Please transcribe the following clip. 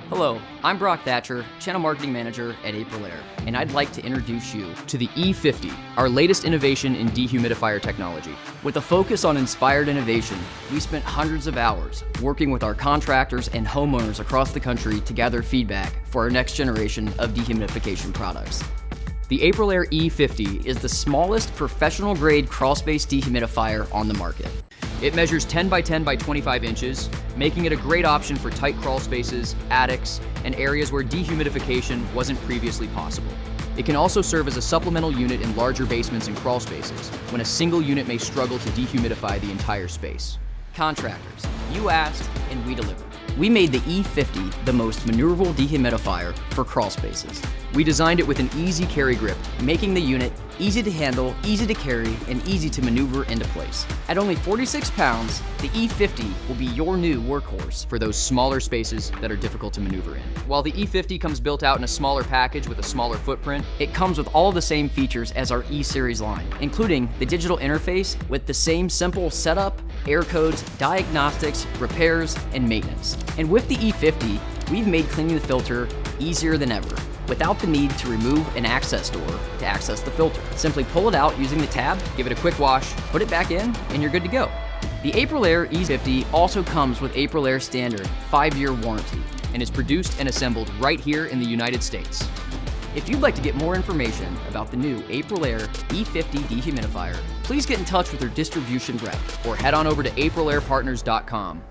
Hello, I'm Brock Thatcher, Channel Marketing Manager at AprilAire, and I'd like to introduce you to the E50, our latest innovation in dehumidifier technology. With a focus on inspired innovation, we spent hundreds of hours working with our contractors and homeowners across the country to gather feedback for our next generation of dehumidification products. The AprilAire E50 is the smallest professional-grade crawl-space dehumidifier on the market. It measures 10 by 10 by 25 inches, making it a great option for tight crawl spaces, attics, and areas where dehumidification wasn't previously possible. It can also serve as a supplemental unit in larger basements and crawl spaces, when a single unit may struggle to dehumidify the entire space. Contractors, you asked and we delivered. We made the E50 the most maneuverable dehumidifier for crawl spaces. We designed it with an easy carry grip, making the unit easy to handle, easy to carry, and easy to maneuver into place. At only 46 pounds, the E50 will be your new workhorse for those smaller spaces that are difficult to maneuver in. While the E50 comes built out in a smaller package with a smaller footprint, it comes with all the same features as our E-Series line, including the digital interface with the same simple setup, air codes, diagnostics, repairs, and maintenance. And with the E50, we've made cleaning the filter easier than ever, without the need to remove an access door to access the filter. Simply pull it out using the tab, give it a quick wash, put it back in, and you're good to go. The AprilAire E050 also comes with AprilAire standard 5-year warranty and is produced and assembled right here in the United States. If you'd like to get more information about the new AprilAire E50 dehumidifier, please get in touch with your distribution rep or head on over to AprilAirePartners.com.